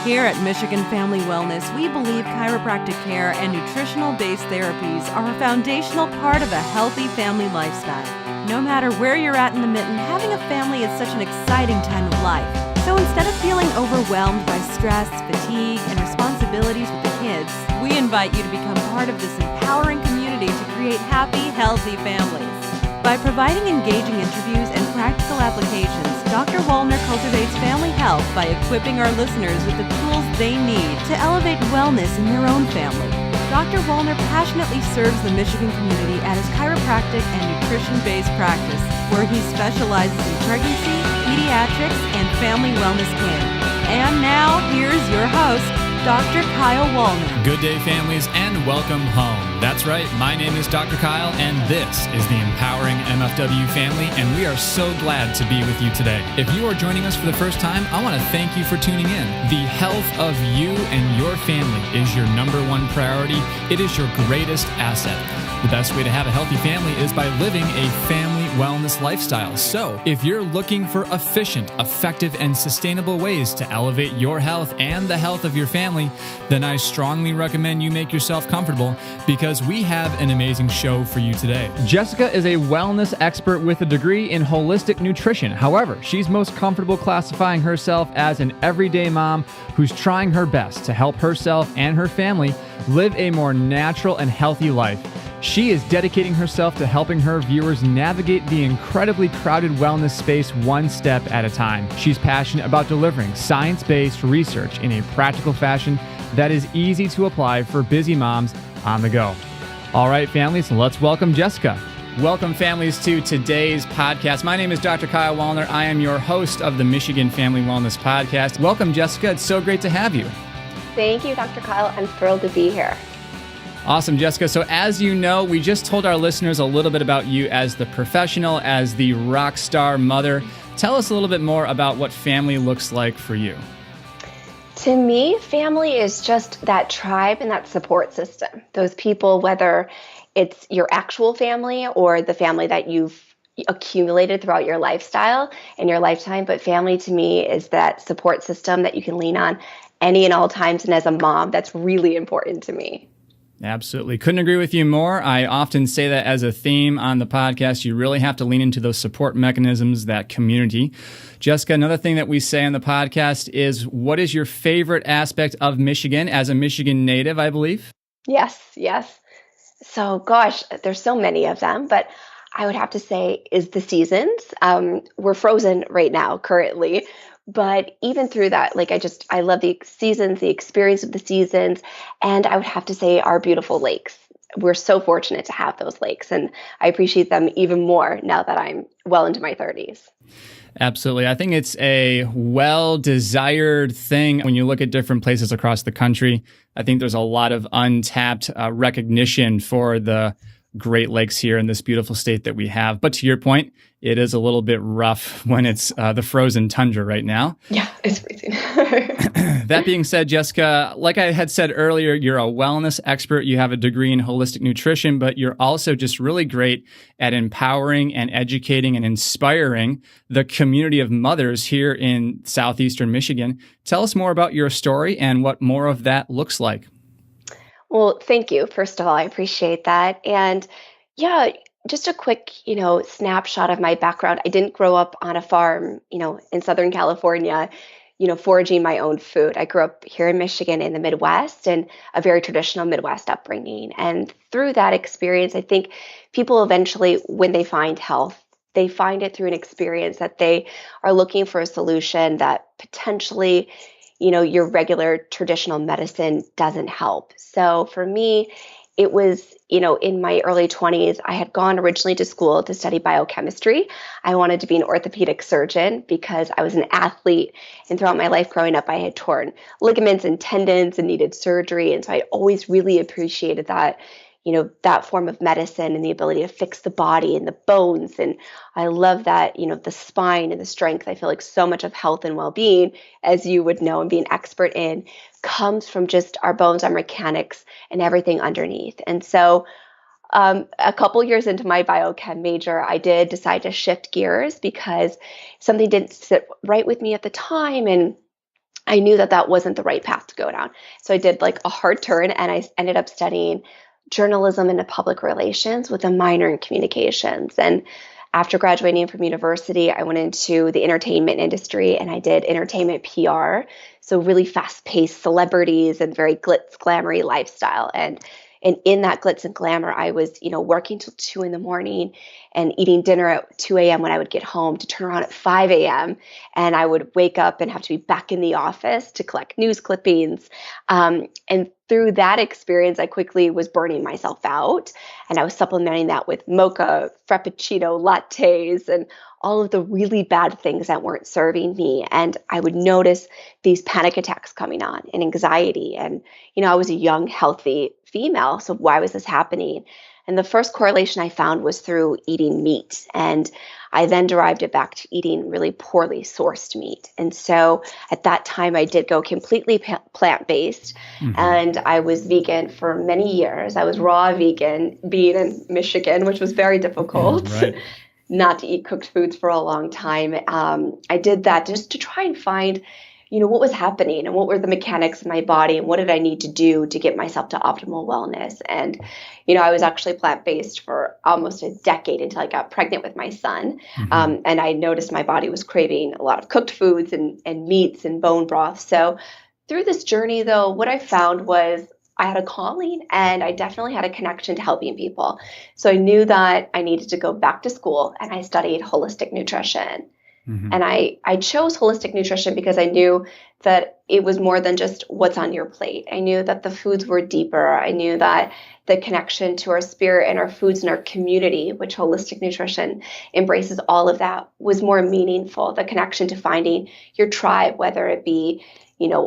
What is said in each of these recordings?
Here at Michigan Family Wellness, we believe chiropractic care and nutritional-based therapies are a foundational part of a healthy family lifestyle. No matter where you're at in the mitten, having a family is such an exciting time of life. So instead of feeling overwhelmed by stress, fatigue, and responsibilities with the kids, we invite you to become part of this empowering community to create happy, healthy families. By providing engaging interviews and practical applications, Dr. Wallner cultivates family health by equipping our listeners with the tools they need to elevate wellness in their own family. Dr. Wallner passionately serves the Michigan community at his chiropractic and nutrition-based practice, where he specializes in pregnancy, pediatrics, and family wellness care. And now, here's your host, Dr. Kyle Wallner. Good day, families, and welcome home. That's right, my name is Dr. Kyle, and this is the Empowering MFW family, and we are so glad to be with you today. If you are joining us for the first time, I want to thank you for tuning in. The health of you and your family is your number one priority. It is your greatest asset. The best way to have a healthy family is by living a family wellness lifestyle. So, if you're looking for efficient, effective, and sustainable ways to elevate your health and the health of your family, then I strongly recommend you make yourself comfortable because we have an amazing show for you today. Jessica is a wellness expert with a degree in holistic nutrition. However, she's most comfortable classifying herself as an everyday mom who's trying her best to help herself and her family live a more natural and healthy life. She is dedicating herself to helping her viewers navigate the incredibly crowded wellness space one step at a time. She's passionate about delivering science-based research in a practical fashion that is easy to apply for busy moms on the go. All right, families, let's welcome Jessica. Welcome, families, to today's podcast. My name is Dr. Kyle Wallner. I am your host of the Michigan Family Wellness Podcast. Welcome, Jessica. It's so great to have you. Thank you, Dr. Kyle. I'm thrilled to be here. Awesome, Jessica. So as you know, we just told our listeners a little bit about you as the professional, as the rock star mother. Tell us a little bit more about what family looks like for you. To me, family is just that tribe and that support system. Those people, whether it's your actual family or the family that you've accumulated throughout your lifestyle and your lifetime, but family to me is that support system that you can lean on any and all times. And as a mom, that's really important to me. Absolutely. Couldn't agree with you more. I often say that as a theme on the podcast, you really have to lean into those support mechanisms, that community. Jessica, another thing that we say on the podcast is, what is your favorite aspect of Michigan as a Michigan native, I believe? Yes. So, gosh, there's so many of them, but I would have to say is the seasons. We're frozen right now currently. But even through that, I love the seasons, the experience of the seasons, and I would have to say our beautiful lakes. We're so fortunate to have those lakes, and I appreciate them even more now that I'm well into my 30s. Absolutely. I think it's a well-desired thing when you look at different places across the country. I think there's a lot of untapped recognition for the Great Lakes here in this beautiful state that we have. But to your point, it is a little bit rough when it's the frozen tundra right now. Yeah, it's freezing. That being said, Jessica, like I had said earlier, you're a wellness expert. You have a degree in holistic nutrition, but you're also just really great at empowering and educating and inspiring the community of mothers here in southeastern Michigan. Tell us more about your story and what more of that looks like. Well, thank you. First of all, I appreciate that. And yeah, just a quick, snapshot of my background. I didn't grow up on a farm, in Southern California, foraging my own food. I grew up here in Michigan in the Midwest and a very traditional Midwest upbringing. And through that experience, I think people eventually, when they find health, they find it through an experience that they are looking for a solution that potentially your regular traditional medicine doesn't help. So for me, it was, in my early 20s, I had gone originally to school to study biochemistry. I wanted to be an orthopedic surgeon because I was an athlete. And throughout my life growing up, I had torn ligaments and tendons and needed surgery. And so I always really appreciated that, that form of medicine and the ability to fix the body and the bones. And I love that, the spine and the strength. I feel like so much of health and well-being, as you would know and be an expert in, comes from just our bones, our mechanics, and everything underneath. And so a couple years into my biochem major, I did decide to shift gears because something didn't sit right with me at the time. And I knew that that wasn't the right path to go down. So I did like a hard turn and I ended up studying journalism and public relations with a minor in communications. And after graduating from university, I went into the entertainment industry and I did entertainment PR. So really fast-paced celebrities and very glitz, glamoury lifestyle. And in that glitz and glamour, I was, working till 2 a.m. and eating dinner at 2 a.m. when I would get home to turn around at 5 a.m. And I would wake up and have to be back in the office to collect news clippings. And through that experience, I quickly was burning myself out. And I was supplementing that with mocha, frappuccino, lattes, and all of the really bad things that weren't serving me. And I would notice these panic attacks coming on and anxiety. And, I was a young, healthy female. So why was this happening? And the first correlation I found was through eating meat. And I then derived it back to eating really poorly sourced meat. And so at that time, I did go completely plant-based. And I was vegan for many years. I was raw vegan, being in Michigan, which was very difficult. Right. Not to eat cooked foods for a long time. I did that just to try and find, what was happening and what were the mechanics of my body and what did I need to do to get myself to optimal wellness. And, I was actually plant-based for almost a decade until I got pregnant with my son. And I noticed my body was craving a lot of cooked foods and meats and bone broth. So through this journey, though, what I found was I had a calling and I definitely had a connection to helping people. So I knew that I needed to go back to school and I studied holistic nutrition. And I chose holistic nutrition because I knew that it was more than just what's on your plate. I knew that the foods were deeper. I knew that the connection to our spirit and our foods and our community, which holistic nutrition embraces all of that, was more meaningful. The connection to finding your tribe, whether it be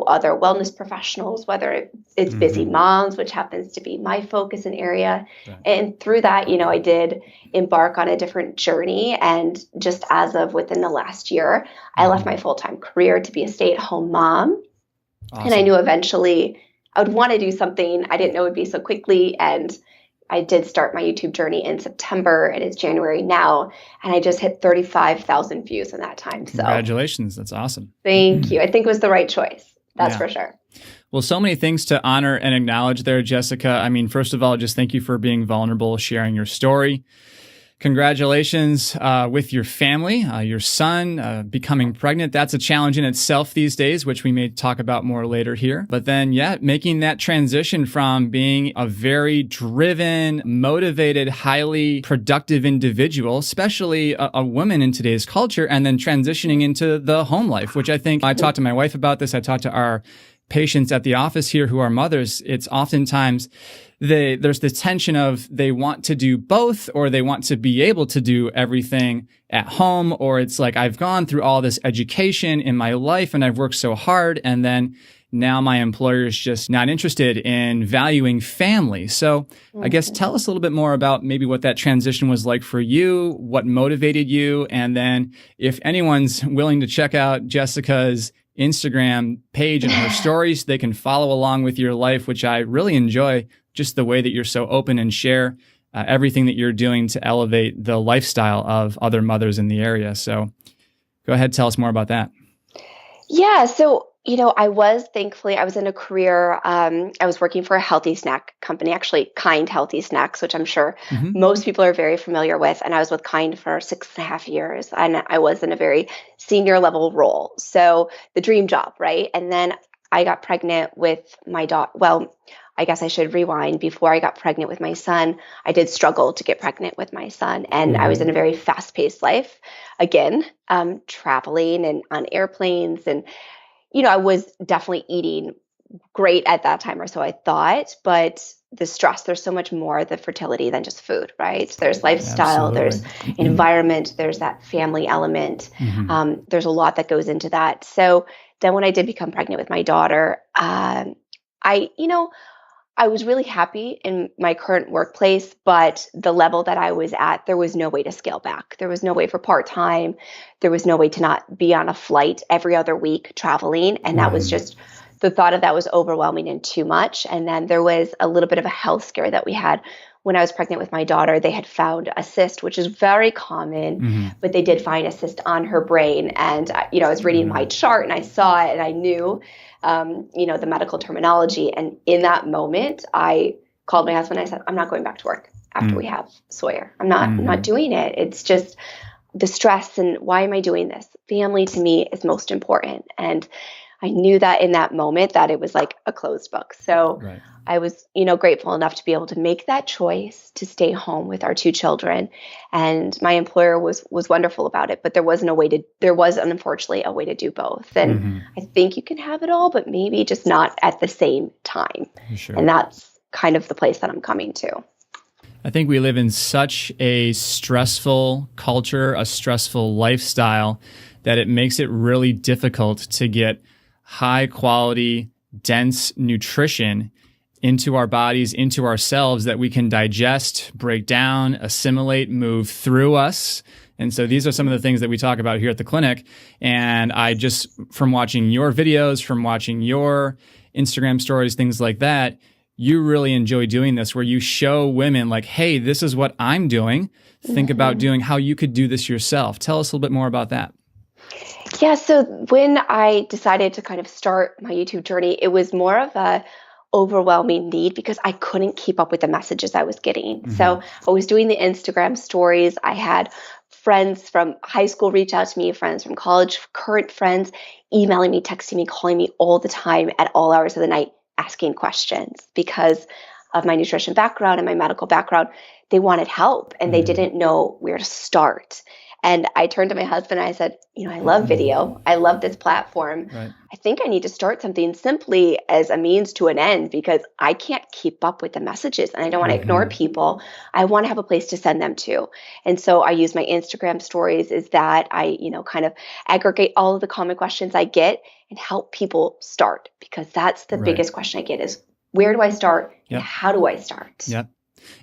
other wellness professionals, whether it's busy moms, which happens to be my focus and area. Right. And through that, I did embark on a different journey. And just as of within the last year, I left my full-time career to be a stay-at-home mom. Awesome. And I knew eventually I would want to do something. I didn't know it would be so quickly. And I did start my YouTube journey in September. It is January now. And I just hit 35,000 views in that time. So congratulations. That's awesome. Thank you. I think it was the right choice. That's for sure. Well, so many things to honor and acknowledge there, Jessica. I mean, first of all, just thank you for being vulnerable, sharing your story. Congratulations with your family, your son becoming pregnant. That's a challenge in itself these days, which we may talk about more later here. But then, making that transition from being a very driven, motivated, highly productive individual, especially a woman in today's culture, and then transitioning into the home life, which I think I talked to my wife about this. I talked to our patients at the office here who are mothers. It's oftentimes there's the tension of they want to do both, or they want to be able to do everything at home, or it's like, I've gone through all this education in my life and I've worked so hard, and then now my employer is just not interested in valuing family. So I guess tell us a little bit more about maybe what that transition was like for you, what motivated you, and then if anyone's willing to check out Jessica's Instagram page and her stories, they can follow along with your life, which I really enjoy, just the way that you're so open and share everything that you're doing to elevate the lifestyle of other mothers in the area. So go ahead, tell us more about that. Yeah. So, I was in a career, I was working for a healthy snack company, actually Kind Healthy Snacks, which I'm sure most people are very familiar with. And I was with Kind for 6.5 years, and I was in a very senior level role. So the dream job, right? And then I got pregnant with my daughter. Well, I guess I should rewind. Before I got pregnant with my son, I did struggle to get pregnant with my son. And I was in a very fast-paced life, again, traveling and on airplanes. And, I was definitely eating great at that time, or so I thought. But the stress, there's so much more the fertility than just food, right? There's lifestyle, there's environment, there's that family element. There's a lot that goes into that. So then when I did become pregnant with my daughter, I was really happy in my current workplace, but the level that I was at, there was no way to scale back. There was no way for part-time. There was no way to not be on a flight every other week traveling. And that was just, the thought of that was overwhelming and too much. And then there was a little bit of a health scare that we had when I was pregnant with my daughter, they had found a cyst, which is very common, but they did find a cyst on her brain. And, I was reading my chart and I saw it and I knew, the medical terminology. And in that moment, I called my husband and I said, I'm not going back to work after we have Sawyer. I'm not doing it. It's just the stress and why am I doing this? Family to me is most important. And I knew that in that moment that it was like a closed book. So I was, grateful enough to be able to make that choice to stay home with our 2 children. And my employer was wonderful about it, but there was unfortunately a way to do both. And I think you can have it all, but maybe just not at the same time. Sure. And that's kind of the place that I'm coming to. I think we live in such a stressful culture, a stressful lifestyle, that it makes it really difficult to get high quality, dense nutrition into our bodies, into ourselves that we can digest, break down, assimilate, move through us. And so these are some of the things that we talk about here at the clinic. And I just, from watching your videos, from watching your Instagram stories, things like that, you really enjoy doing this, where you show women like, hey, this is what I'm doing. Think about doing how you could do this yourself. Tell us a little bit more about that. Yeah. So when I decided to kind of start my YouTube journey, it was more of a overwhelming need because I couldn't keep up with the messages I was getting. So I was doing the Instagram stories. I had friends from high school reach out to me, friends from college, current friends emailing me, texting me, calling me all the time at all hours of the night, asking questions because of my nutrition background and my medical background. They wanted help and they didn't know where to start. And I turned to my husband and I said, I love video. I love this platform. I think I need to start something simply as a means to an end because I can't keep up with the messages and I don't want to ignore people. I want to have a place to send them to. And so I use my Instagram stories is that I, kind of aggregate all of the common questions I get and help people start because that's the biggest question I get is where do I start? And how do I start? Yep.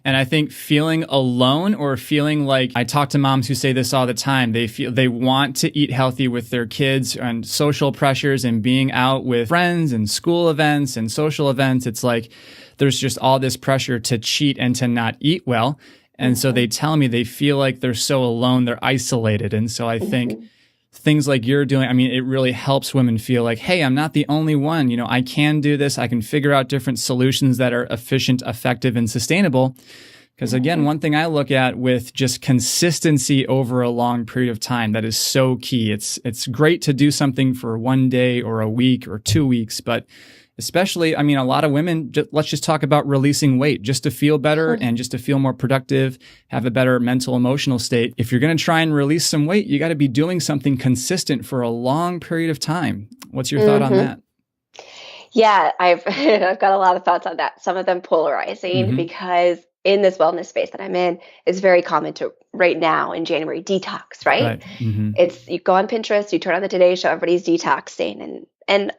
And I think feeling alone or feeling like I talk to moms who say this all the time. They feel they want to eat healthy with their kids and social pressures and being out with friends and school events and social events. It's like there's just all this pressure to cheat and to not eat well. And so they tell me they feel like they're so alone, they're isolated. And so I think things like you're doing, it really helps women feel like, hey, I'm not the only one. I can do this. I can figure out different solutions that are efficient, effective, and sustainable. Because again, one thing I look at with just consistency over a long period of time, that is so key. It's great to do something for one day or a week or 2 weeks, but especially, a lot of women, let's just talk about releasing weight just to feel better and just to feel more productive, have a better mental, emotional state. If you're going to try and release some weight, you got to be doing something consistent for a long period of time. What's your thought on that? Yeah, I've got a lot of thoughts on that. Some of them polarizing because in this wellness space that I'm in, it's very common to right now in January detox, right? It's you go on Pinterest, you turn on the Today Show, everybody's detoxing, and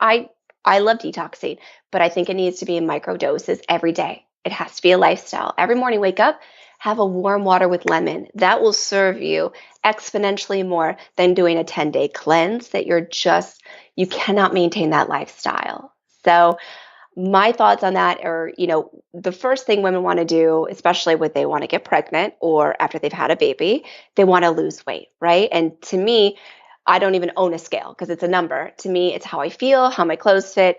I love detoxing, but I think it needs to be in micro doses every day. It has to be a lifestyle. Every morning, wake up, have a warm water with lemon. That will serve you exponentially more than doing a 10-day cleanse that you cannot maintain that lifestyle. So my thoughts on that are, the first thing women want to do, especially when they want to get pregnant or after they've had a baby, they want to lose weight, right? And to me, I don't even own a scale because it's a number. To me, it's how I feel, how my clothes fit,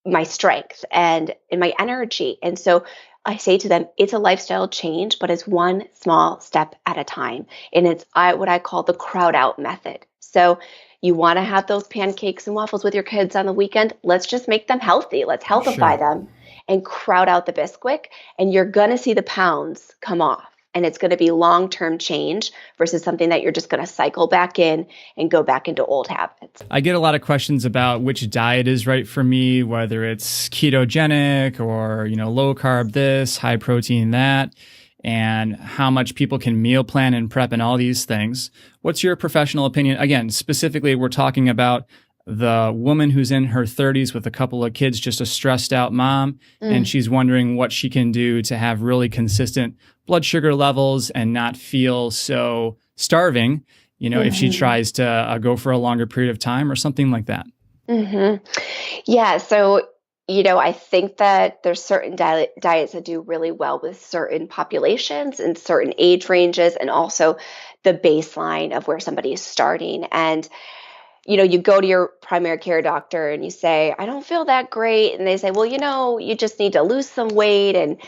my strength and my energy. And so I say to them, it's a lifestyle change, but it's one small step at a time. And it's what I call the crowd out method. So you want to have those pancakes and waffles with your kids on the weekend. Let's just make them healthy. Let's healthify them and crowd out the Bisquick. And you're going to see the pounds come off. And it's going to be long-term change versus something that you're just going to cycle back in and go back into old habits. I get a lot of questions about which diet is right for me, whether it's ketogenic or, low carb this, high protein that, and how much people can meal plan and prep and all these things. What's your professional opinion? Again, specifically, we're talking about the woman who's in her 30s with a couple of kids, just a stressed out mom, and she's wondering what she can do to have really consistent blood sugar levels and not feel so starving, if she tries to go for a longer period of time or something like that. Yeah. So I think that there's certain diets that do really well with certain populations and certain age ranges, and also the baseline of where somebody is starting. And you go to your primary care doctor and you say, I don't feel that great. And they say, well, you just need to lose some weight and,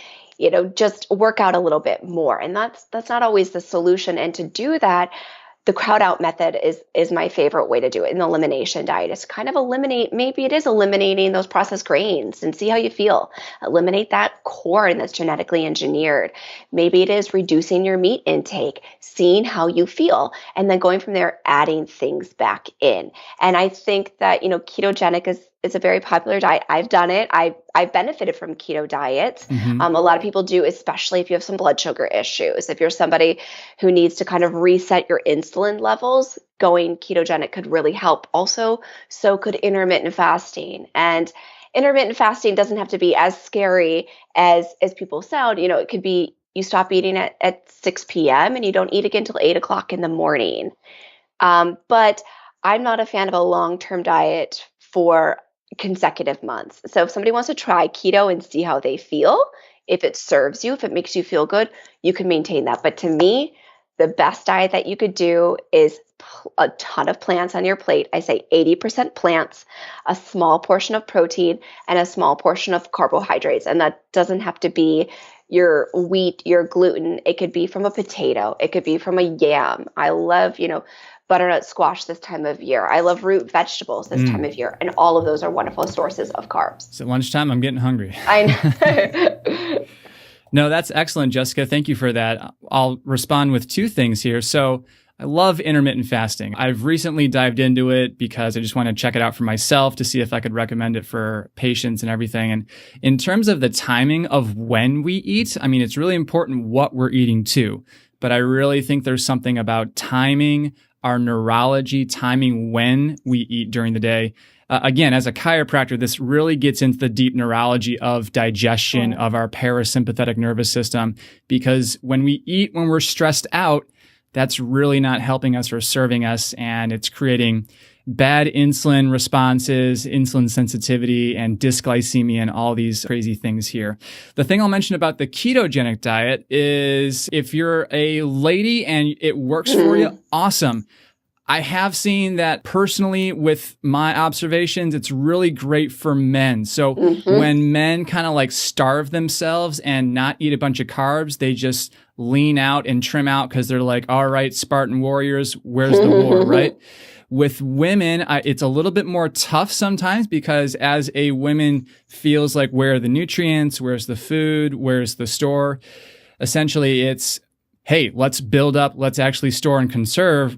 just work out a little bit more. And that's not always the solution. And to do that, the crowd out method is my favorite way to do it. An elimination diet is kind of maybe it is eliminating those processed grains and see how you feel. Eliminate that corn that's genetically engineered. Maybe it is reducing your meat intake, seeing how you feel, and then going from there, adding things back in. And I think that, ketogenic is a very popular diet. I've done it. I've benefited from keto diets. Hmm. A lot of people do, especially if you have some blood sugar issues. If you're somebody who needs to kind of reset your insulin levels, going ketogenic could really help. Also, so could intermittent fasting. And intermittent fasting doesn't have to be as scary as people sound. It could be you stop eating at 6 p.m. and you don't eat again until 8 o'clock in the morning. But I'm not a fan of a long-term diet for consecutive months. So if somebody wants to try keto and see how they feel, if it serves you, if it makes you feel good, you can maintain that. But to me, the best diet that you could do is a ton of plants on your plate. I say 80% plants, a small portion of protein, and a small portion of carbohydrates. And that doesn't have to be your wheat, your gluten. It could be from a potato. It could be from a yam. I love, butternut squash this time of year. I love root vegetables this time of year. And all of those are wonderful sources of carbs. It's at lunchtime. I'm getting hungry. I know. No, that's excellent, Jessica. Thank you for that. I'll respond with two things here. So I love intermittent fasting. I've recently dived into it because I just want to check it out for myself to see if I could recommend it for patients and everything. And in terms of the timing of when we eat, I mean, it's really important what we're eating too. But I really think there's something about timing our neurology, timing when we eat during the day. Again, as a chiropractor, this really gets into the deep neurology of digestion of our parasympathetic nervous system, because when we eat when we're stressed out, that's really not helping us or serving us, and it's creating bad insulin responses, insulin sensitivity, and dysglycemia, and all these crazy things here. The thing I'll mention about the ketogenic diet is if you're a lady and it works for you, awesome. I have seen that personally with my observations, it's really great for men. So when men kind of like starve themselves and not eat a bunch of carbs, they just lean out and trim out because they're like, all right, Spartan warriors, where's the war, right? With women, it's a little bit more tough sometimes because as a woman feels like, where are the nutrients, where's the food, where's the store? Essentially, it's, hey, let's build up, let's actually store and conserve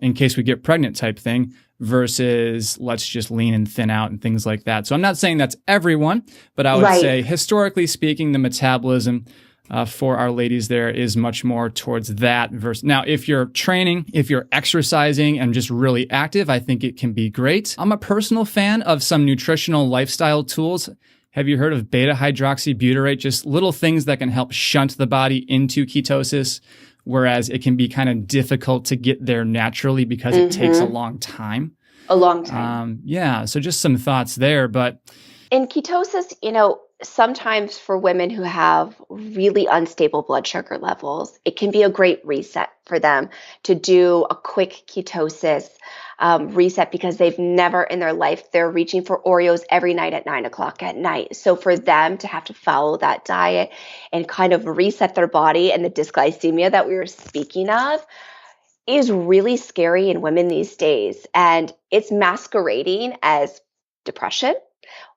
in case we get pregnant type thing, versus let's just lean and thin out and things like that. So I'm not saying that's everyone, but I would say historically speaking, the metabolism for our ladies there is much more towards that versus. Now, if you're training, if you're exercising and just really active, I think it can be great. I'm a personal fan of some nutritional lifestyle tools. Have you heard of beta hydroxybutyrate? Just little things that can help shunt the body into ketosis, whereas it can be kind of difficult to get there naturally because it takes a long time. A long time. Yeah. So just some thoughts there, but in ketosis, sometimes for women who have really unstable blood sugar levels, it can be a great reset for them to do a quick ketosis reset, because they've never in their life, they're reaching for Oreos every night at 9 o'clock at night. So for them to have to follow that diet and kind of reset their body, and the dysglycemia that we were speaking of is really scary in women these days. And it's masquerading as depression.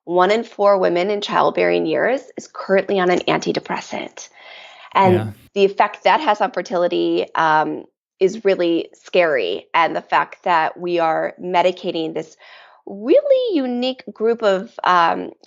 1 in 4 women in childbearing years is currently on an antidepressant. And the effect that has on fertility is really scary. And the fact that we are medicating this really unique group of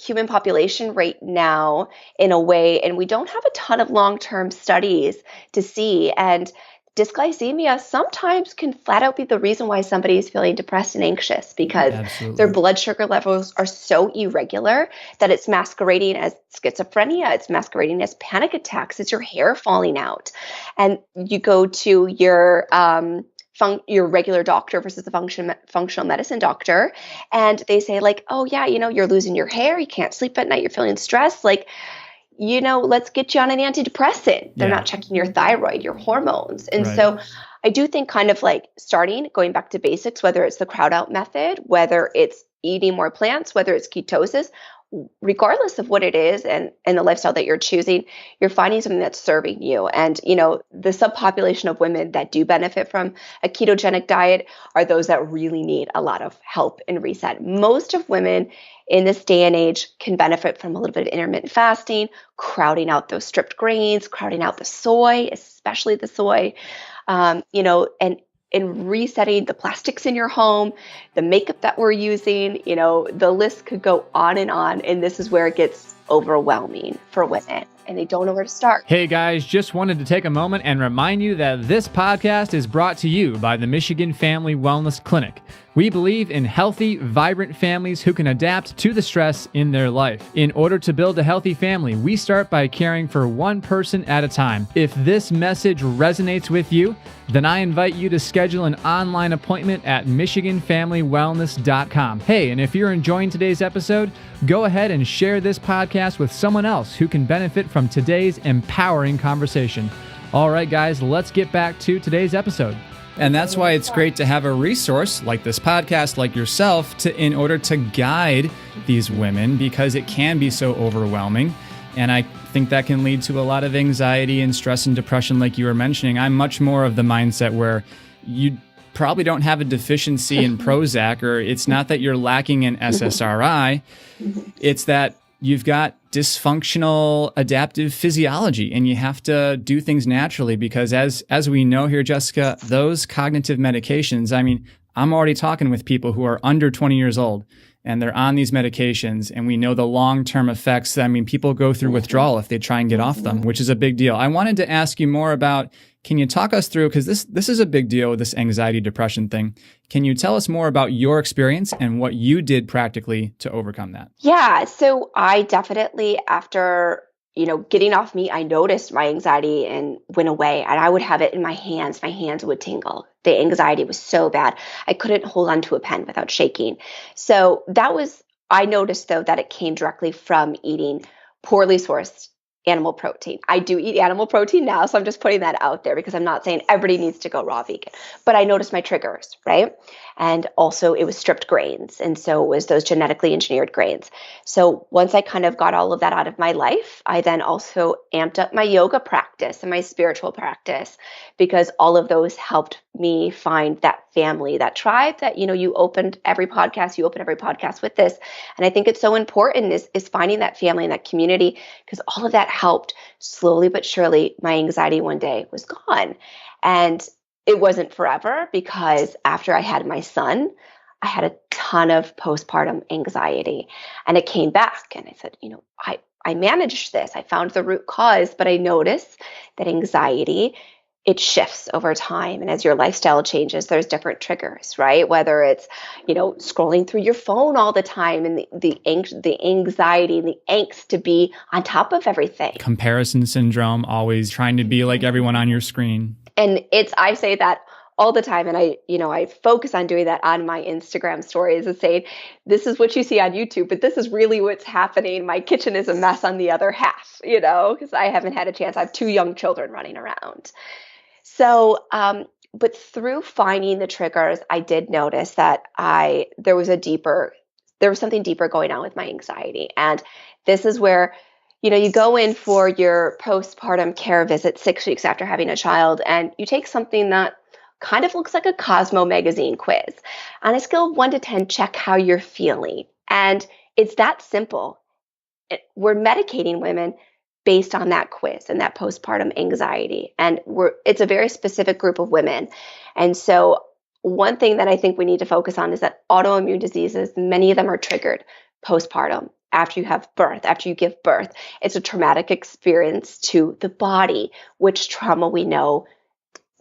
human population right now in a way, and we don't have a ton of long-term studies to see. And dysglycemia sometimes can flat out be the reason why somebody is feeling depressed and anxious, because their blood sugar levels are so irregular that it's masquerading as schizophrenia. It's masquerading as panic attacks. It's your hair falling out. And you go to your your regular doctor versus the functional medicine doctor, and they say like, oh yeah, you're losing your hair, you can't sleep at night, you're feeling stressed, like, let's get you on an antidepressant. They're not checking your thyroid, your hormones. And so I do think kind of like going back to basics, whether it's the crowd out method, whether it's eating more plants, whether it's ketosis, regardless of what it is and the lifestyle that you're choosing, you're finding something that's serving you. And, the subpopulation of women that do benefit from a ketogenic diet are those that really need a lot of help and reset. Most of women in this day and age can benefit from a little bit of intermittent fasting, crowding out those stripped grains, crowding out the soy, especially the soy, and resetting the plastics in your home, the makeup that we're using, the list could go on. And this is where it gets overwhelming for women and they don't know where to start. Hey guys, just wanted to take a moment and remind you that this podcast is brought to you by the Michigan Family Wellness Clinic. We believe in healthy, vibrant families who can adapt to the stress in their life. In order to build a healthy family, we start by caring for one person at a time. If this message resonates with you, then I invite you to schedule an online appointment at MichiganFamilyWellness.com. Hey, and if you're enjoying today's episode, go ahead and share this podcast with someone else who can benefit from today's empowering conversation. All right, guys, let's get back to today's episode. And that's why it's great to have a resource like this podcast, like yourself, in order to guide these women, because it can be so overwhelming. And I think that can lead to a lot of anxiety and stress and depression, like you were mentioning. I'm much more of the mindset where you probably don't have a deficiency in Prozac, or it's not that you're lacking in SSRI. It's that you've got dysfunctional adaptive physiology and you have to do things naturally, because as we know here, Jessica, those cognitive medications, I mean, I'm already talking with people who are under 20 years old and they're on these medications, and we know the long-term effects. I mean, people go through withdrawal if they try and get off them, which is a big deal. I wanted to ask you more about, can you talk us through, because this is a big deal with this anxiety, depression thing. Can you tell us more about your experience and what you did practically to overcome that? Yeah, so I definitely, after getting off meat, I noticed my anxiety and went away, and I would have it in my hands. My hands would tingle. The anxiety was so bad. I couldn't hold onto a pen without shaking. So I noticed though that it came directly from eating poorly sourced animal protein. I do eat animal protein now, so I'm just putting that out there because I'm not saying everybody needs to go raw vegan, but I noticed my triggers, right? And also it was stripped grains. And so it was those genetically engineered grains. So once I kind of got all of that out of my life, I then also amped up my yoga practice and my spiritual practice, because all of those helped me find that family, that tribe that, you open every podcast with this. And I think it's so important is finding that family and that community, because all of that helped. Slowly but surely, my anxiety one day was gone. And it wasn't forever, because after I had my son, I had a ton of postpartum anxiety, and it came back. And I said, I managed this. I found the root cause, but I noticed that anxiety, it shifts over time. And as your lifestyle changes, there's different triggers, right? Whether it's, scrolling through your phone all the time, and the anxiety and the angst to be on top of everything. Comparison syndrome, always trying to be like everyone on your screen. And I say that all the time. And I focus on doing that on my Instagram stories, and saying, this is what you see on YouTube, but this is really what's happening. My kitchen is a mess on the other half, because I haven't had a chance. I have 2 young children running around. So, but through finding the triggers, I did notice that there was something deeper going on with my anxiety. And this is where, you go in for your postpartum care visit 6 weeks after having a child, and you take something that kind of looks like a Cosmo magazine quiz. On a scale of 1 to 10, check how you're feeling. And it's that simple. We're medicating women based on that quiz and that postpartum anxiety. And it's a very specific group of women. And so one thing that I think we need to focus on is that autoimmune diseases, many of them are triggered postpartum. After you give birth, it's a traumatic experience to the body, which trauma we know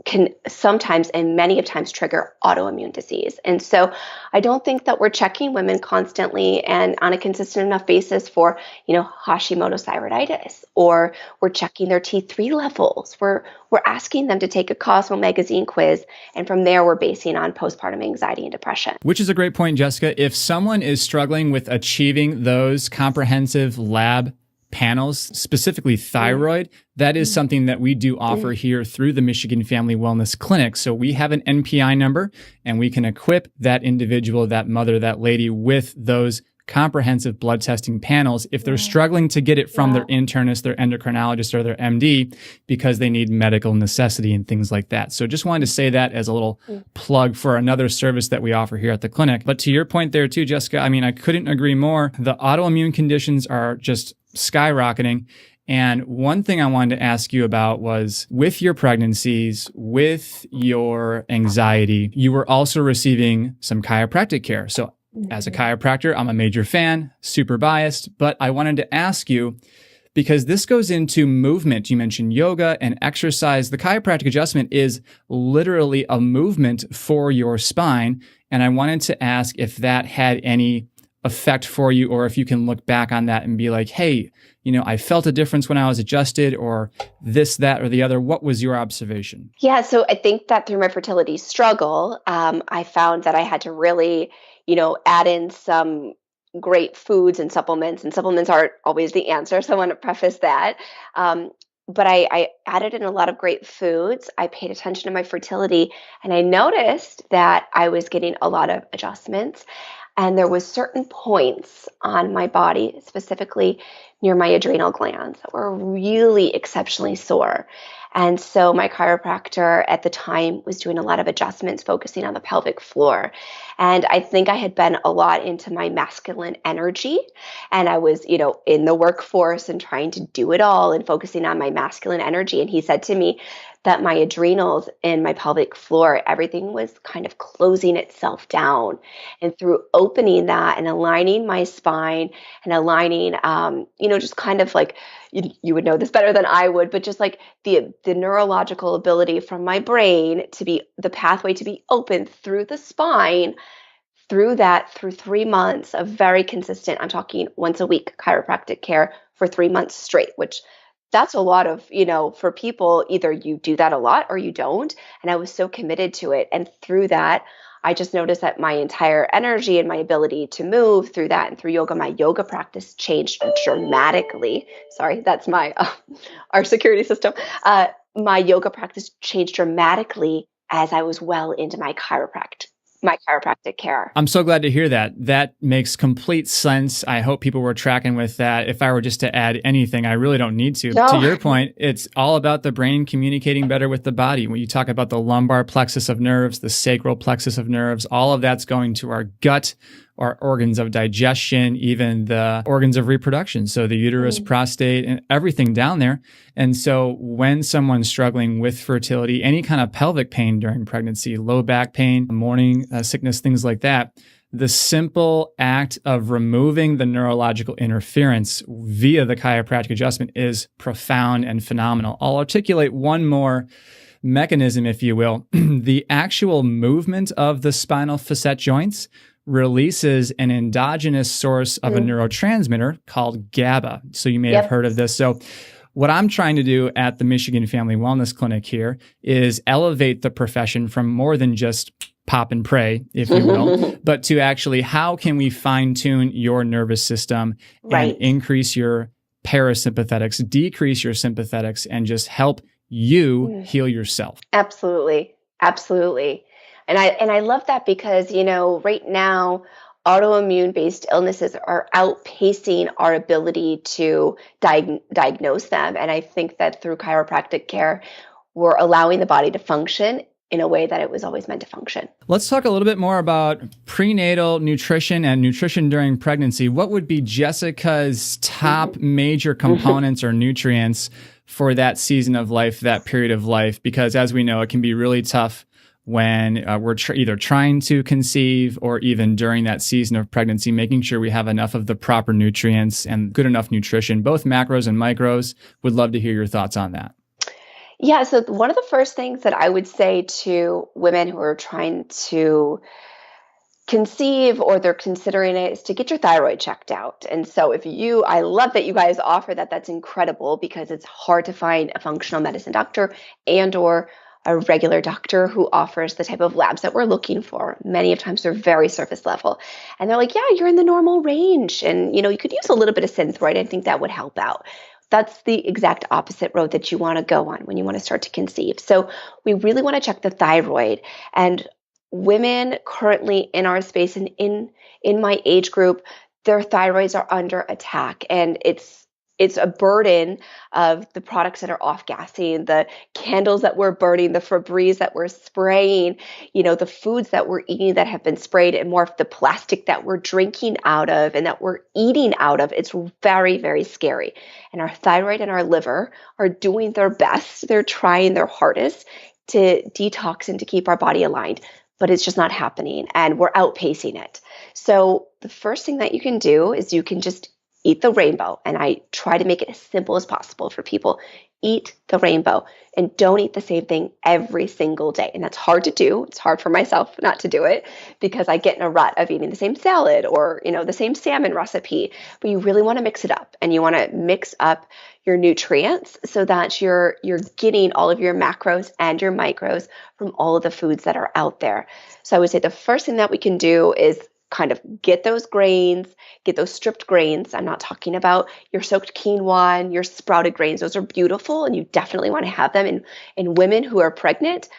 can sometimes and many of times trigger autoimmune disease. And so I don't think that we're checking women constantly and on a consistent enough basis for, Hashimoto's thyroiditis, or we're checking their T3 levels. We're asking them to take a Cosmo magazine quiz, and from there we're basing on postpartum anxiety and depression. Which is a great point, Jessica. If someone is struggling with achieving those comprehensive lab panels, specifically thyroid, that is something that we do offer here through the Michigan Family Wellness Clinic. So we have an NPI number, and we can equip that individual, that mother, that lady with those comprehensive blood testing panels if they're struggling to get it from their internist, their endocrinologist, or their MD because they need medical necessity and things like that. So just wanted to say that as a little plug for another service that we offer here at the clinic. But to your point there too, Jessica, I mean, I couldn't agree more. The autoimmune conditions are just skyrocketing. And one thing I wanted to ask you about was with your pregnancies, with your anxiety, you were also receiving some chiropractic care. So as a chiropractor, I'm a major fan, super biased, but I wanted to ask you, because this goes into movement. You mentioned yoga and exercise. The chiropractic adjustment is literally a movement for your spine. And I wanted to ask if that had any effect for you, or if you can look back on that and be like, hey, I felt a difference when I was adjusted, or this, that, or the other. What was your observation? Yeah, so I think that through my fertility struggle, I found that I had to really, add in some great foods and supplements aren't always the answer. So I want to preface that. But I added in a lot of great foods. I paid attention to my fertility, and I noticed that I was getting a lot of adjustments. And there was certain points on my body, specifically near my adrenal glands, that were really exceptionally sore. And so my chiropractor at the time was doing a lot of adjustments, focusing on the pelvic floor. And I think I had been a lot into my masculine energy. And I was, in the workforce and trying to do it all and focusing on my masculine energy. And he said to me that my adrenals and my pelvic floor, everything was kind of closing itself down. And through opening that and aligning my spine and aligning, just kind of like, you would know this better than I would, but just like the neurological ability from my brain to be the pathway to be open through the spine, through 3 months of very consistent, I'm talking once a week chiropractic care for 3 months straight, which that's a lot of, for people, either you do that a lot or you don't. And I was so committed to it. And through that, I just noticed that my entire energy and my ability to move through that and through yoga, my yoga practice changed dramatically. Sorry, that's my our security system. My yoga practice changed dramatically as I was well into my chiropractic care. I'm so glad to hear that. That makes complete sense. I hope people were tracking with that. If I were just to add anything, I really don't need to. No. To your point, it's all about the brain communicating better with the body. When you talk about the lumbar plexus of nerves, the sacral plexus of nerves, all of that's going to our gut, our organs of digestion, even the organs of reproduction. So the uterus, prostate, and everything down there. And so when someone's struggling with fertility, any kind of pelvic pain during pregnancy, low back pain, morning sickness, things like that, the simple act of removing the neurological interference via the chiropractic adjustment is profound and phenomenal. I'll articulate one more mechanism, if you will. The actual movement of the spinal facet joints releases an endogenous source of a neurotransmitter called GABA. So you may have heard of this. So what I'm trying to do at the Michigan Family Wellness Clinic here is elevate the profession from more than just pop and pray, if you will, but to actually, how can we fine tune your nervous system and increase your parasympathetics, decrease your sympathetics, and just help you heal yourself? Absolutely. Absolutely. And I love that because, right now, autoimmune-based illnesses are outpacing our ability to diagnose them. And I think that through chiropractic care, we're allowing the body to function in a way that it was always meant to function. Let's talk a little bit more about prenatal nutrition and nutrition during pregnancy. What would be Jessica's top major components or nutrients for that season of life, that period of life? Because as we know, it can be really tough when we're either trying to conceive or even during that season of pregnancy, making sure we have enough of the proper nutrients and good enough nutrition, both macros and micros. Would love to hear your thoughts on that. Yeah, so one of the first things that I would say to women who are trying to conceive or they're considering it is to get your thyroid checked out. And so I love that you guys offer that. That's incredible because it's hard to find a functional medicine doctor and or a regular doctor who offers the type of labs that we're looking for. Many of times they're very surface level. And they're like, yeah, you're in the normal range. And you could use a little bit of Synthroid. I think that would help out. That's the exact opposite road that you want to go on when you want to start to conceive. So we really want to check the thyroid. And women currently in our space and in my age group, their thyroids are under attack, and it's a burden of the products that are off gassing, the candles that we're burning, the Febreze that we're spraying, the foods that we're eating that have been sprayed, and more of the plastic that we're drinking out of and that we're eating out of. It's very, very scary. And our thyroid and our liver are doing their best. They're trying their hardest to detox and to keep our body aligned, but it's just not happening and we're outpacing it. So the first thing that you can do is you can just eat the rainbow. And I try to make it as simple as possible for people. Eat the rainbow and don't eat the same thing every single day. And that's hard to do. It's hard for myself not to do it because I get in a rut of eating the same salad or, the same salmon recipe. But you really want to mix it up, and you want to mix up your nutrients so that you're getting all of your macros and your micros from all of the foods that are out there. So I would say the first thing that we can do is kind of get those grains, get those stripped grains. I'm not talking about your soaked quinoa and your sprouted grains. Those are beautiful and you definitely want to have them. In women who are pregnant,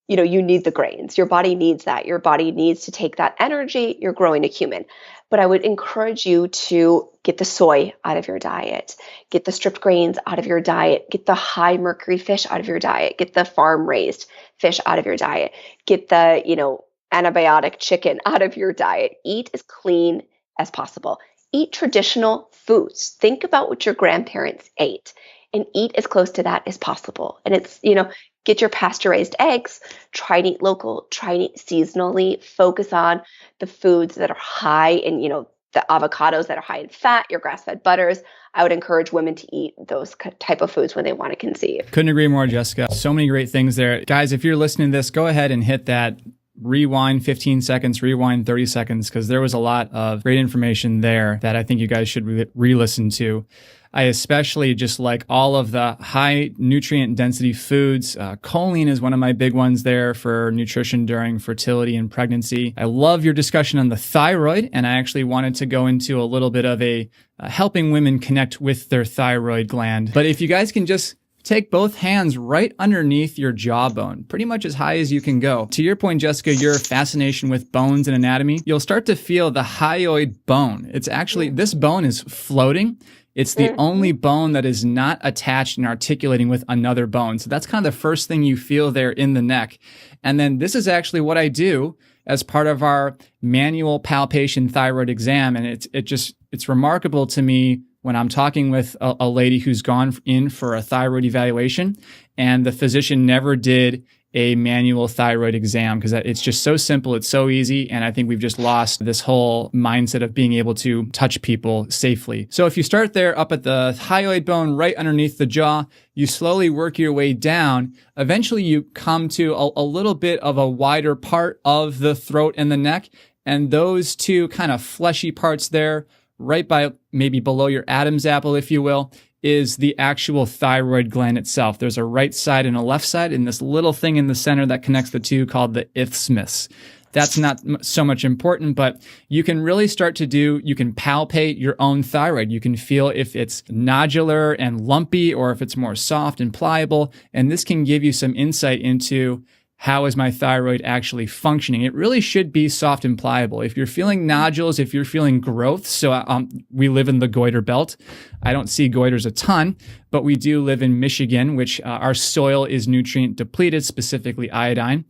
you need the grains. Your body needs that. Your body needs to take that energy. You're growing a human. But I would encourage you to get the soy out of your diet, get the stripped grains out of your diet, get the high mercury fish out of your diet, get the farm raised fish out of your diet, get the, antibiotic chicken out of your diet. Eat as clean as possible. Eat traditional foods. Think about what your grandparents ate and eat as close to that as possible. And it's, get your pasture-raised eggs, try and eat local, try and eat seasonally, focus on the foods that are high in, the avocados that are high in fat, your grass-fed butters. I would encourage women to eat those type of foods when they want to conceive. Couldn't agree more, Jessica. So many great things there. Guys, if you're listening to this, go ahead and hit that rewind 15 seconds, rewind 30 seconds, because there was a lot of great information there that I think you guys should re-listen to. I especially just like all of the high nutrient density foods. Choline is one of my big ones there for nutrition during fertility and pregnancy. I love your discussion on the thyroid, and I actually wanted to go into a little bit of helping women connect with their thyroid gland. But if you guys can just take both hands right underneath your jawbone, pretty much as high as you can go. To your point, Jessica, your fascination with bones and anatomy, you'll start to feel the hyoid bone. It's actually, this bone is floating. It's the only bone that is not attached and articulating with another bone. So that's kind of the first thing you feel there in the neck. And then this is actually what I do as part of our manual palpation thyroid exam. And it's remarkable to me when I'm talking with a lady who's gone in for a thyroid evaluation and the physician never did a manual thyroid exam, because it's just so simple, it's so easy, and I think we've just lost this whole mindset of being able to touch people safely. So if you start there up at the hyoid bone right underneath the jaw, you slowly work your way down. Eventually you come to a little bit of a wider part of the throat and the neck, and those two kind of fleshy parts there, right by maybe below your Adam's apple, if you will, is the actual thyroid gland itself. There's a right side and a left side, and this little thing in the center that connects the two called the isthmus. That's not so much important, but you can really start to you can palpate your own thyroid. You can feel if it's nodular and lumpy or if it's more soft and pliable, and this can give you some insight into how is my thyroid actually functioning? It really should be soft and pliable. If you're feeling nodules, if you're feeling growth, so we live in the goiter belt. I don't see goiters a ton, but we do live in Michigan, which our soil is nutrient depleted, specifically iodine.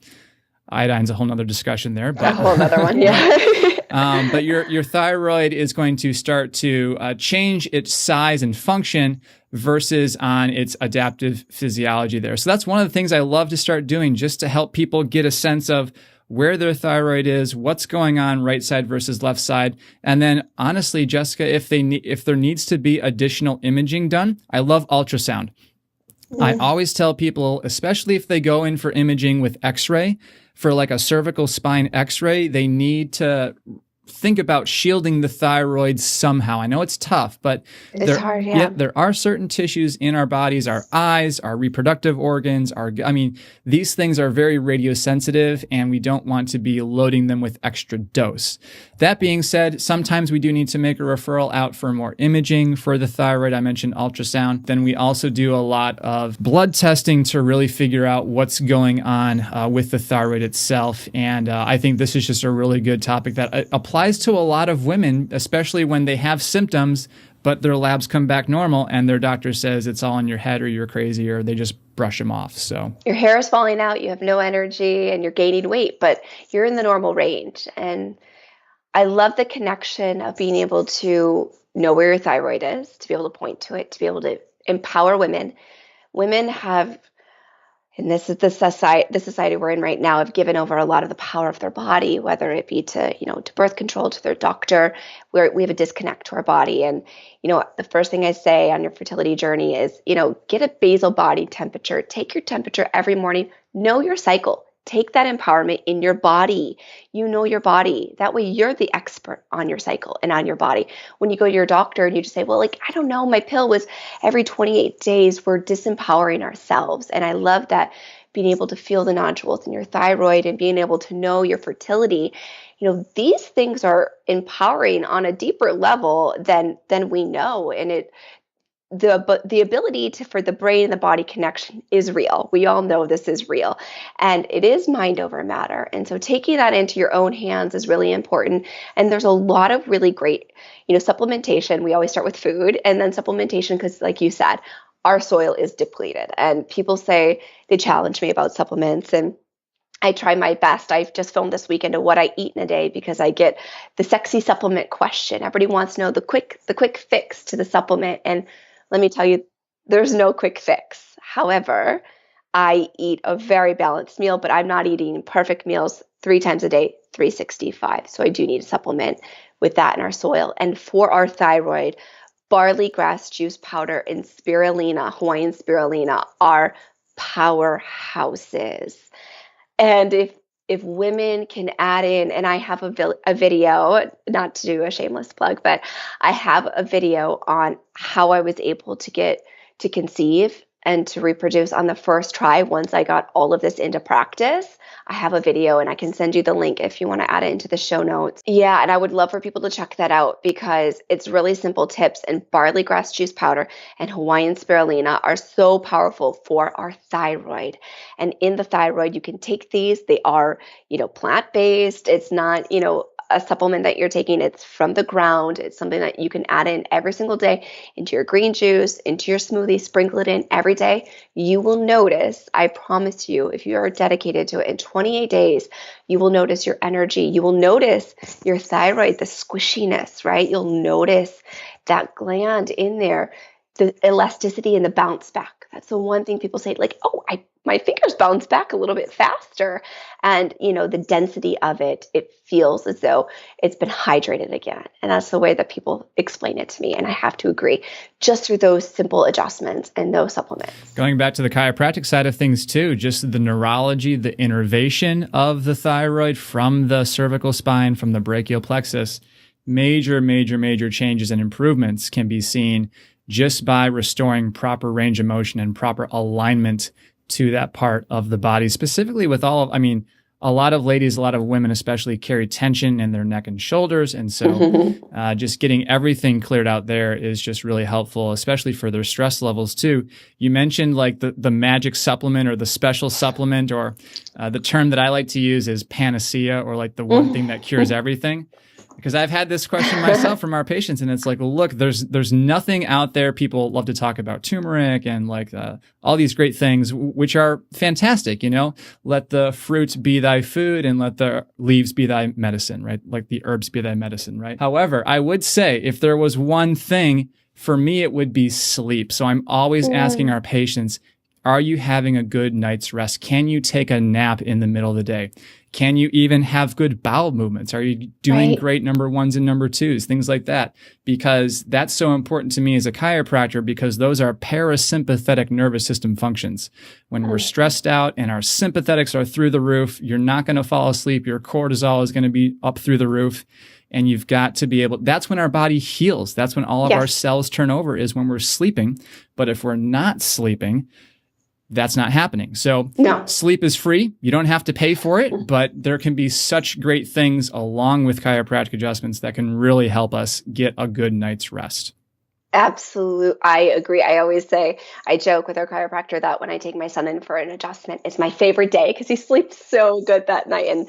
Iodine's a whole nother discussion there. But, a whole other one, yeah. But your thyroid is going to start to change its size and function versus on its adaptive physiology there. So that's one of the things I love to start doing, just to help people get a sense of where their thyroid is, what's going on right side versus left side. And then honestly, Jessica, if there needs to be additional imaging done, I love ultrasound. I Mm. always tell people, especially if they go in for imaging with x-ray, for like a cervical spine x-ray, they need to think about shielding the thyroid somehow. I know it's tough, but It's hard, yeah. there are certain tissues in our bodies, our eyes, our reproductive organs, these things are very radiosensitive, and we don't want to be loading them with extra dose. That being said, sometimes we do need to make a referral out for more imaging for the thyroid. I mentioned ultrasound. Then we also do a lot of blood testing to really figure out what's going on with the thyroid itself. And I think this is just a really good topic that applies to a lot of women, especially when they have symptoms, but their labs come back normal and their doctor says it's all in your head or you're crazy, or they just brush them off. So Your hair is falling out, you have no energy, and you're gaining weight, but you're in the normal range. And I love the connection of being able to know where your thyroid is, to be able to point to it, to be able to empower women. Women have, and this is the society we're in right now, have given over a lot of the power of their body, whether it be to, to birth control, to their doctor, where we have a disconnect to our body. And, the first thing I say on your fertility journey is, get a basal body temperature, take your temperature every morning, know your cycle. Take that empowerment in your body. You know your body. That way you're the expert on your cycle and on your body. When you go to your doctor and you just say, well, I don't know, my pill was every 28 days, we're disempowering ourselves. And I love that, being able to feel the nodules in your thyroid and being able to know your fertility. These things are empowering on a deeper level than we know. And the ability for the brain and the body connection is real. We all know this is real, and it is mind over matter. And so taking that into your own hands is really important. And there's a lot of really great, supplementation. We always start with food and then supplementation, because like you said, our soil is depleted, and people say, they challenge me about supplements, and I try my best. I've just filmed this weekend of what I eat in a day, because I get the sexy supplement question. Everybody wants to know the quick fix to the supplement. And let me tell you, there's no quick fix. However, I eat a very balanced meal, but I'm not eating perfect meals 3 times a day, 365. So I do need a supplement with that in our soil. And for our thyroid, barley grass juice powder and spirulina, Hawaiian spirulina, are powerhouses. And if women can add in, and I have a video, not to do a shameless plug, but I have a video on how I was able to get to conceive and to reproduce on the first try once I got all of this into practice. I have a video, and I can send you the link if you want to add it into the show notes. Yeah, and I would love for people to check that out, because it's really simple tips, and barley grass juice powder and Hawaiian spirulina are so powerful for our thyroid. And in the thyroid, you can take these. They are, plant-based. It's not, a supplement that you're taking. It's from the ground. It's something that you can add in every single day into your green juice, into your smoothie, sprinkle it in every day. You will notice, I promise you, if you are dedicated to it, in 28 days, you will notice your energy. You will notice your thyroid, the squishiness, right? You'll notice that gland in there, the elasticity and the bounce back. That's the one thing people say, like, oh, my fingers bounce back a little bit faster. And, the density of it feels as though it's been hydrated again. And that's the way that people explain it to me. And I have to agree, just through those simple adjustments and those supplements. Going back to the chiropractic side of things too, just the neurology, the innervation of the thyroid from the cervical spine, from the brachial plexus, major, major, major changes and improvements can be seen just by restoring proper range of motion and proper alignment to that part of the body, specifically with a lot of ladies, a lot of women especially, carry tension in their neck and shoulders. And so just getting everything cleared out there is just really helpful, especially for their stress levels too. You mentioned like the magic supplement or the special supplement, or the term that I like to use is panacea, or like the one thing that cures everything. Because I've had this question myself from our patients, and it's like, look, there's nothing out there. People love to talk about turmeric and like all these great things, which are fantastic. Let the fruit be thy food, and let the leaves be thy medicine, right? Like the herbs be thy medicine, right? However, I would say if there was one thing, for me, it would be sleep. So I'm always asking our patients, are you having a good night's rest? Can you take a nap in the middle of the day? Can you even have good bowel movements? Are you doing great number ones and number twos? Things like that. Because that's so important to me as a chiropractor, because those are parasympathetic nervous system functions. When we're stressed out and our sympathetics are through the roof, you're not going to fall asleep. Your cortisol is going to be up through the roof. And you've got to be able, that's when our body heals. That's when all of our cells turn over, is when we're sleeping. But if we're not sleeping, that's not happening. So sleep is free. You don't have to pay for it, but there can be such great things along with chiropractic adjustments that can really help us get a good night's rest. Absolutely. I agree. I always say, I joke with our chiropractor that when I take my son in for an adjustment, it's my favorite day because he sleeps so good that night. And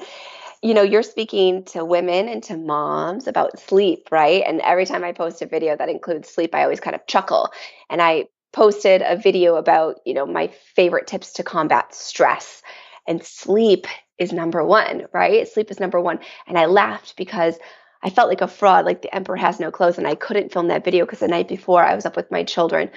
you're speaking to women and to moms about sleep, right? And every time I post a video that includes sleep, I always kind of chuckle. And I posted a video about, my favorite tips to combat stress. And sleep is number one, right? Sleep is number one. And I laughed because I felt like a fraud, like the emperor has no clothes. And I couldn't film that video because the night before I was up with my children,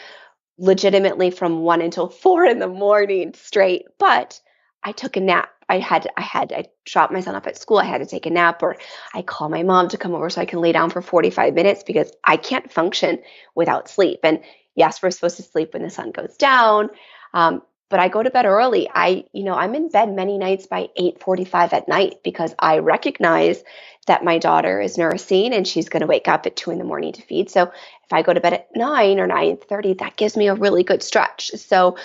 legitimately from 1 until 4 in the morning straight. But I took a nap. I dropped my son off at school. I had to take a nap, or I call my mom to come over so I can lay down for 45 minutes because I can't function without sleep. And yes, we're supposed to sleep when the sun goes down. But I go to bed early. I'm in bed many nights by 8:45 at night because I recognize that my daughter is nursing and she's going to wake up at 2 in the morning to feed. So if I go to bed at 9 or 9:30, that gives me a really good stretch. So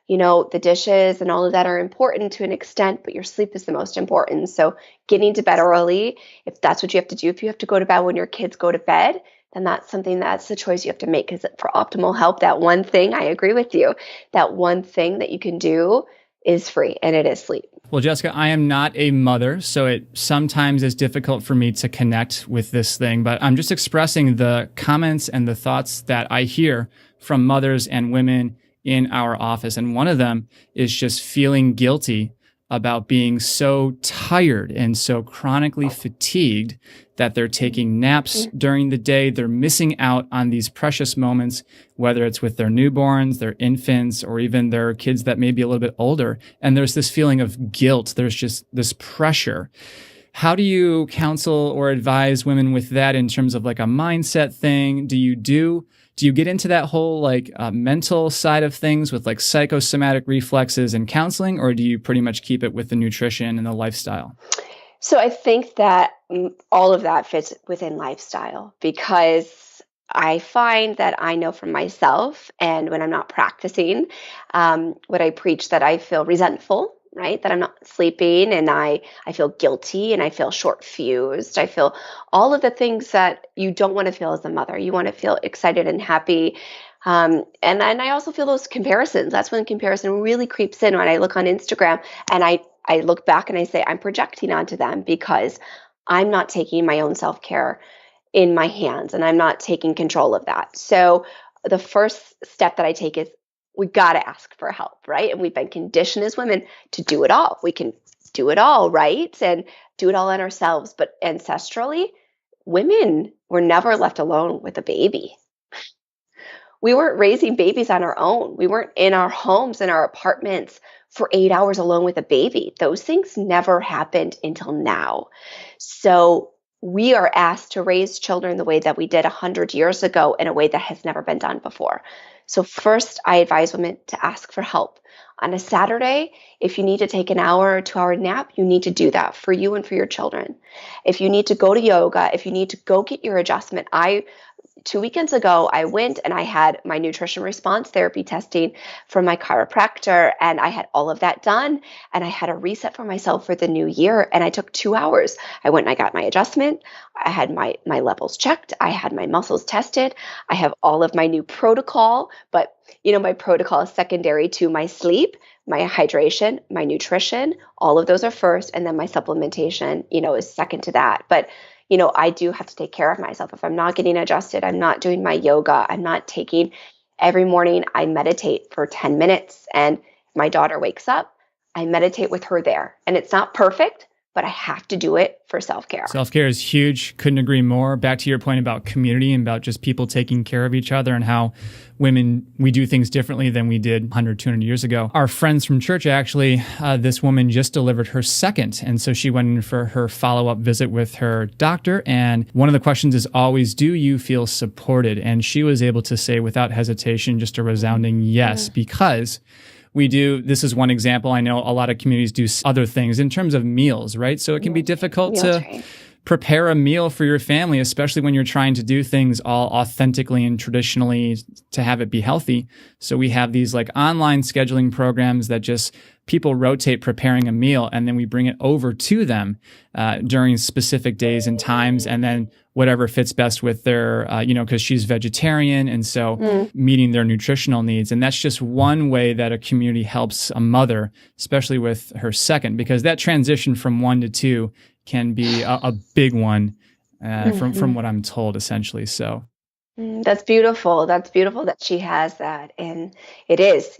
the dishes and all of that are important to an extent, but your sleep is the most important. So getting to bed early, if that's what you have to do, if you have to go to bed when your kids go to bed, then that's the choice you have to make. Because for optimal health, that one thing, I agree with you, that one thing that you can do is free, and it is sleep. Well, Jessica, I am not a mother, so it sometimes is difficult for me to connect with this thing, but I'm just expressing the comments and the thoughts that I hear from mothers and women in our office. And one of them is just feeling guilty about being so tired and so chronically fatigued that they're taking naps during the day. They're missing out on these precious moments, whether it's with their newborns, their infants, or even their kids that may be a little bit older. And there's this feeling of guilt. There's just this pressure. How do you counsel or advise women with that in terms of like a mindset thing? Do you get into that whole mental side of things with like psychosomatic reflexes and counseling, or do you pretty much keep it with the nutrition and the lifestyle? So I think that all of that fits within lifestyle, because I find that I know from myself, and when I'm not practicing what I preach, that I feel resentful, right? That I'm not sleeping, and I feel guilty, and I feel short fused. I feel all of the things that you don't want to feel as a mother. You want to feel excited and happy. And then I also feel those comparisons. That's when comparison really creeps in, when I look on Instagram and I look back and I say, I'm projecting onto them because I'm not taking my own self-care in my hands, and I'm not taking control of that. So the first step that I take is, we got to ask for help, right? And we've been conditioned as women to do it all. We can do it all, right? And do it all on ourselves. But ancestrally, women were never left alone with a baby. We weren't raising babies on our own. We weren't in our homes, in our apartments for 8 hours alone with a baby. Those things never happened until now. So we are asked to raise children the way that we did 100 years ago, in a way that has never been done before. So first, I advise women to ask for help. On a Saturday, if you need to take an hour or 2 hour nap, you need to do that for you and for your children. If you need to go to yoga, if you need to go get your adjustment, 2 weekends ago, I went and I had my nutrition response therapy testing from my chiropractor, and I had all of that done, and I had a reset for myself for the new year, and I took 2 hours. I went and I got my adjustment. I had my levels checked. I had my muscles tested. I have all of my new protocol, but my protocol is secondary to my sleep, my hydration, my nutrition. All of those are first, and then my supplementation, is second to that. But I do have to take care of myself. If I'm not getting adjusted, I'm not doing my yoga, I'm not taking, every morning I meditate for 10 minutes. And if my daughter wakes up, I meditate with her there. And it's not perfect, but I have to do it for self-care. Self-care is huge. Couldn't agree more. Back to your point about community and about just people taking care of each other and how women, we do things differently than we did 100, 200 years ago. Our friends from church, actually, this woman just delivered her second. And so she went in for her follow-up visit with her doctor. And one of the questions is always, do you feel supported? And she was able to say without hesitation, just a resounding yes, because we do, this is one example. I know a lot of communities do other things in terms of meals, right? So it can be difficult to prepare a meal for your family, especially when you're trying to do things all authentically and traditionally to have it be healthy. So we have these like online scheduling programs that just people rotate preparing a meal, and then we bring it over to them during specific days and times, and then whatever fits best with their, because she's vegetarian, and so meeting their nutritional needs. And that's just one way that a community helps a mother, especially with her second, because that transition from 1 to 2 can be a big one from what I'm told, essentially. So that's beautiful. That's beautiful that she has that. And it is,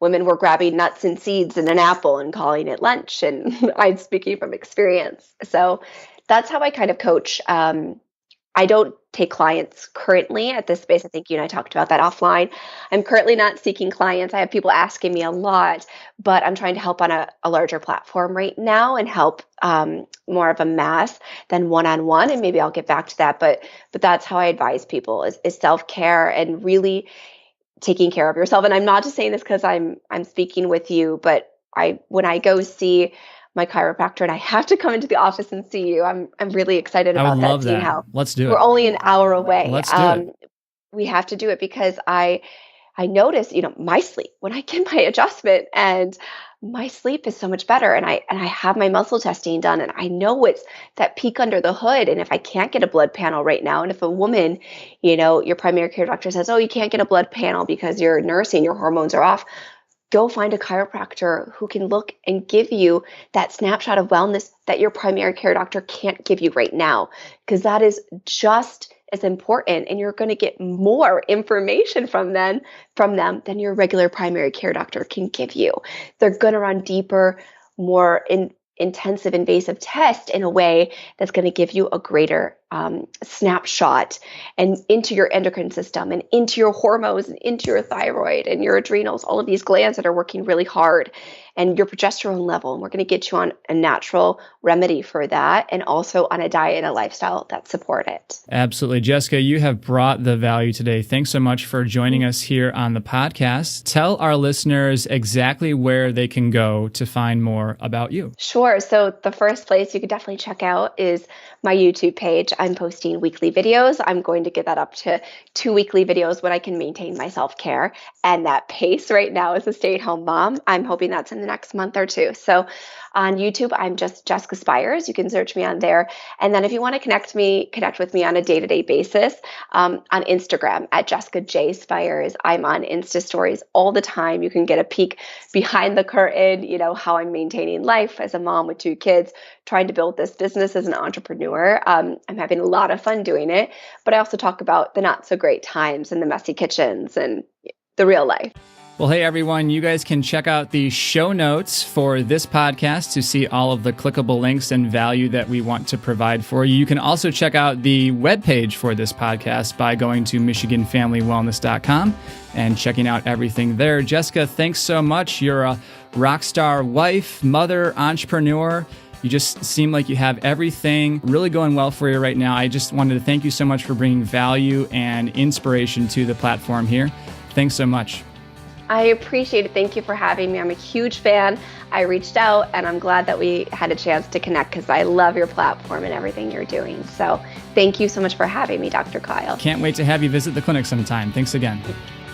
women were grabbing nuts and seeds and an apple and calling it lunch. And I'm speaking from experience. So that's how I kind of coach. I don't take clients currently at this space. I think you and I talked about that offline. I'm currently not seeking clients. I have people asking me a lot, but I'm trying to help on a larger platform right now and help more of a mass than one-on-one. And maybe I'll get back to that. But that's how I advise people is self-care and really taking care of yourself. And I'm not just saying this because I'm speaking with you, but when I go see my chiropractor and I have to come into the office and see you, I'm really excited about that. Love that. How let's do it. We're only an hour away. Let's do it. We have to do it because I notice, my sleep when I get my adjustment, and my sleep is so much better. And I have my muscle testing done, and I know it's that peek under the hood. And if I can't get a blood panel right now, and if a woman, your primary care doctor says, oh, you can't get a blood panel because you're nursing, your hormones are off, go find a chiropractor who can look and give you that snapshot of wellness that your primary care doctor can't give you right now, because that is just as important, and you're going to get more information from them than your regular primary care doctor can give you. They're going to run deeper, more intensive, invasive tests in a way that's going to give you a greater snapshot and into your endocrine system and into your hormones and into your thyroid and your adrenals, all of these glands that are working really hard, and your progesterone level. And we're going to get you on a natural remedy for that, and also on a diet and a lifestyle that support it. Absolutely. Jessica, you have brought the value today. Thanks so much for joining us here on the podcast. Tell our listeners exactly where they can go to find more about you. Sure. So the first place you could definitely check out is my YouTube page. I'm posting weekly videos. I'm going to get that up to 2 weekly videos when I can maintain my self-care. And that pace right now as a stay-at-home mom, I'm hoping that's in the next month or 2. So on YouTube, I'm just Jessica Spiers. You can search me on there. And then if you want to connect with me on a day-to-day basis, on Instagram at Jessica J. Spiers. I'm on Insta stories all the time. You can get a peek behind the curtain, how I'm maintaining life as a mom with 2 kids, trying to build this business as an entrepreneur. I'm having a lot of fun doing it, but I also talk about the not so great times and the messy kitchens and the real life. Well, hey, everyone, you guys can check out the show notes for this podcast to see all of the clickable links and value that we want to provide for you. You can also check out the webpage for this podcast by going to MichiganFamilyWellness.com and checking out everything there. Jessica, thanks so much. You're a rock star wife, mother, entrepreneur. You just seem like you have everything really going well for you right now. I just wanted to thank you so much for bringing value and inspiration to the platform here. Thanks so much. I appreciate it. Thank you for having me. I'm a huge fan. I reached out, and I'm glad that we had a chance to connect because I love your platform and everything you're doing. So thank you so much for having me, Dr. Kyle. Can't wait to have you visit the clinic sometime. Thanks again.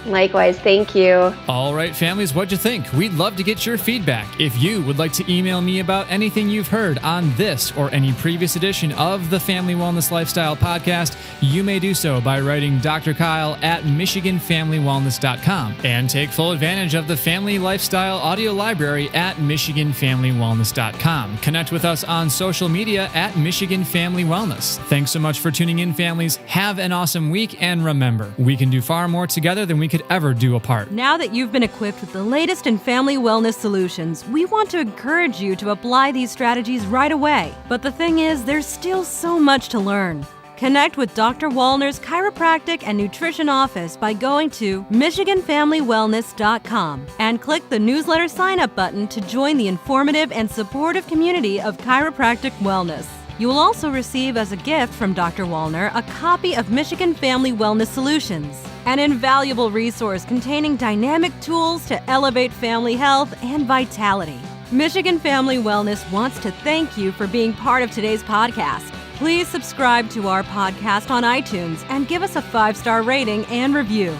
Likewise. Thank you. All right, families, what'd you think? We'd love to get your feedback. If you would like to email me about anything you've heard on this or any previous edition of the Family Wellness Lifestyle Podcast, you may do so by writing Dr. Kyle at MichiganFamilyWellness.com and take full advantage of the Family Lifestyle audio library at MichiganFamilyWellness.com. Connect with us on social media at Michigan Family Wellness. Thanks so much for tuning in, families. Have an awesome week, and remember, we can do far more together than we can could ever do apart. Now that you've been equipped with the latest in family wellness solutions, we want to encourage you to apply these strategies right away. But the thing is, there's still so much to learn. Connect with Dr. Wallner's Chiropractic and Nutrition Office by going to MichiganFamilyWellness.com and click the newsletter sign-up button to join the informative and supportive community of chiropractic wellness. You will also receive as a gift from Dr. Wallner a copy of Michigan Family Wellness Solutions, an invaluable resource containing dynamic tools to elevate family health and vitality. Michigan Family Wellness wants to thank you for being part of today's podcast. Please subscribe to our podcast on iTunes and give us a 5-star rating and review.